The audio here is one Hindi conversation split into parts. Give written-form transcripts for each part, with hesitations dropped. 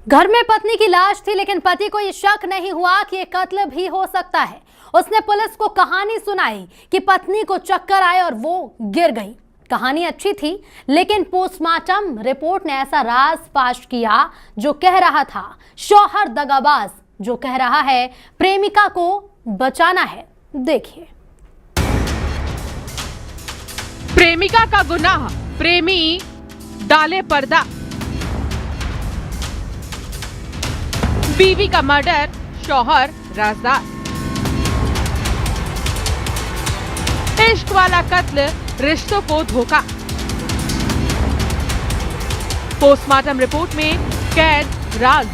घर में पत्नी की लाश थी, लेकिन पति को ये शक नहीं हुआ कि ये कत्ल भी हो सकता है। उसने पुलिस को कहानी सुनाई कि पत्नी को चक्कर आए और वो गिर गई। कहानी अच्छी थी, लेकिन पोस्टमार्टम रिपोर्ट ने ऐसा राज फाश किया जो कह रहा था शौहर दगाबाज, जो कह रहा है प्रेमिका को बचाना है। देखिए। प्रेमिका का गुनाह, प्रेमी डाले पर्दा। बीवी का मर्डर, शौहर राजदार। इश्क वाला कत्ल, रिश्तों को धोखा। पोस्टमार्टम रिपोर्ट में कैद राज।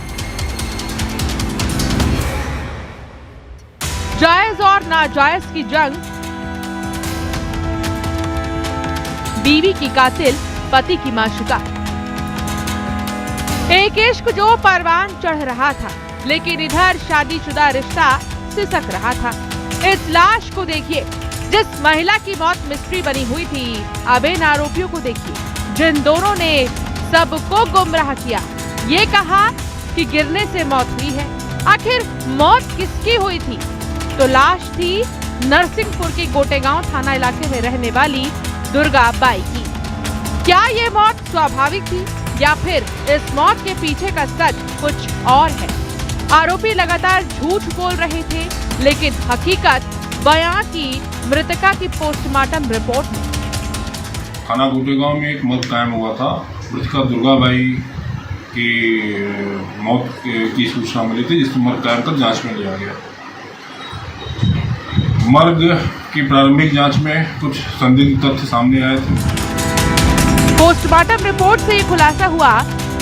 जायज और नाजायज की जंग। बीवी की कातिल, पति की माशूका। एक इश्क जो परवान चढ़ रहा था, लेकिन इधर शादीशुदा रिश्ता सिसक रहा था। इस लाश को देखिए, जिस महिला की मौत मिस्ट्री बनी हुई थी। अब इन आरोपियों को देखिए, जिन दोनों ने सबको गुमराह किया। ये कहा कि गिरने से मौत हुई है। आखिर मौत किसकी हुई थी? तो लाश थी नरसिंहपुर के गोटेगांव थाना इलाके में रहने वाली दुर्गा बाई की। क्या ये मौत स्वाभाविक थी या फिर इस मौत के पीछे का सच कुछ और है? आरोपी लगातार झूठ बोल रहे थे, लेकिन हकीकत बयां की मृतका की पोस्टमार्टम रिपोर्ट में। थाना गोटेगांव में एक मर्ग कायम हुआ था। मृतका दुर्गा बाई की मौत की सूचना मिली थी, जिसको मर्ग कायम कर जांच में लिया गया। मर्ग की प्रारंभिक जांच में कुछ संदिग्ध तथ्य सामने आए थे। पोस्टमार्टम रिपोर्ट से ये खुलासा हुआ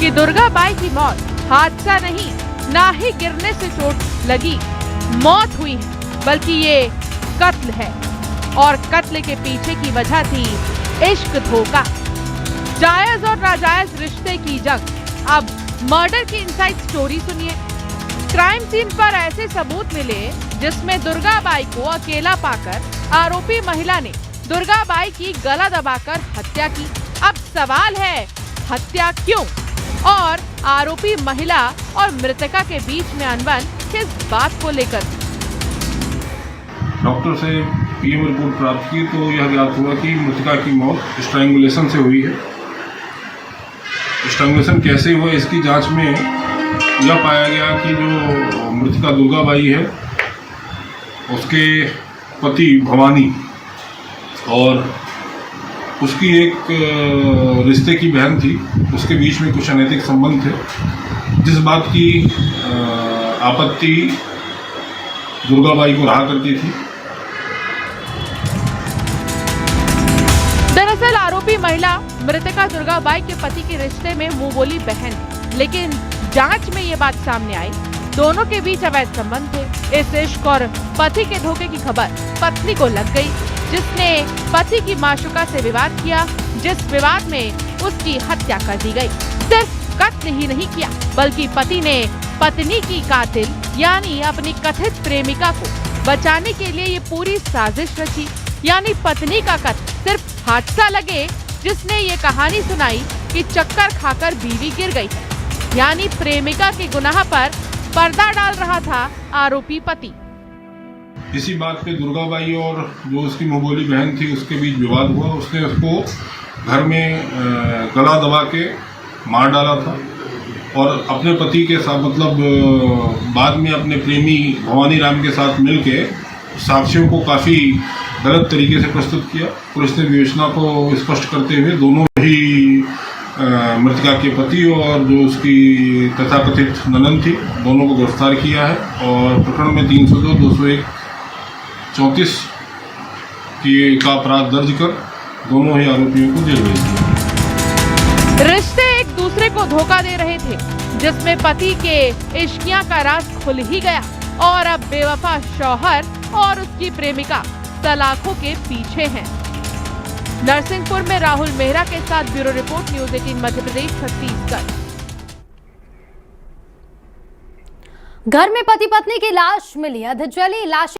कि दुर्गा बाई की मौत हादसा नहीं, ना ही गिरने से चोट लगी मौत हुई है, बल्कि ये कत्ल है। और कत्ल के पीछे की वजह थी इश्क धोखा, जायज और नाजायज रिश्ते की जंग। अब मर्डर की इनसाइड स्टोरी सुनिए। क्राइम सीन पर ऐसे सबूत मिले जिसमें दुर्गा बाई को अकेला पाकर आरोपी महिला ने दुर्गा बाई की गला दबाकर हत्या की। अब सवाल है, हत्या क्यों? और आरोपी महिला और मृतका के बीच में अनबन किस बात को लेकर? डॉक्टर से पीएम रिपोर्ट प्राप्त की तो यह ज्ञात हुआ कि मृतका की मौत स्ट्रैंगुलेशन से हुई है। स्ट्रैंगुलेशन कैसे हुआ, इसकी जांच में यह पाया गया कि जो मृतका दुर्गा बाई है, उसके पति भवानी और उसकी एक रिश्ते की बहन थी, उसके बीच में कुछ अनैतिक संबंध थे, जिस बात की आपत्ति दुर्गा बाई को रहा करती थी। दरअसल आरोपी महिला मृतका दुर्गा बाई के पति के रिश्ते में मुंह बोली बहन है, लेकिन जांच में ये बात सामने आई, दोनों के बीच अवैध संबंध थे। इस इश्क और पति के धोखे की खबर पत्नी को लग गई, जिसने पति की माशूका से विवाद किया, जिस विवाद में उसकी हत्या कर दी गई। सिर्फ कत्ल ही नहीं किया, बल्कि पति ने पत्नी की कातिल यानी अपनी कथित प्रेमिका को बचाने के लिए ये पूरी साजिश रची। यानी पत्नी का कत्ल सिर्फ हादसा लगे, जिसने ये कहानी सुनाई कि चक्कर खाकर बीवी गिर गई है। यानी प्रेमिका के गुनाह पर पर्दा डाल रहा था आरोपी पति। इसी बात पे दुर्गा बाई और जो उसकी मुंहबोली बहन थी, उसके बीच विवाद हुआ। उसने उसको घर में गला दबा के मार डाला था और अपने पति के साथ, मतलब बाद में अपने प्रेमी भवानी राम के साथ मिलके साक्ष्यों को काफ़ी गलत तरीके से प्रस्तुत किया। पुलिस ने विवेचना को स्पष्ट करते हुए दोनों ही मृतका के पति और जो उसकी तथाकथित ननद थी, दोनों को गिरफ्तार किया है और प्रकरण में 302, 201, 34 का अपराध दर्ज कर दोनों ही आरोपियों को जेल भेज दिया। रिश्ते एक दूसरे को धोखा दे रहे थे, जिसमें पति के इश्किया का राज खुल ही गया और अब बेवफा शौहर और उसकी प्रेमिका सलाखों के पीछे हैं। नरसिंहपुर में राहुल मेहरा के साथ bureau report, news 18 Madhya Pradesh, Chhattisgarh. घर में पति पत्नी की लाश मिली, अधजली लाश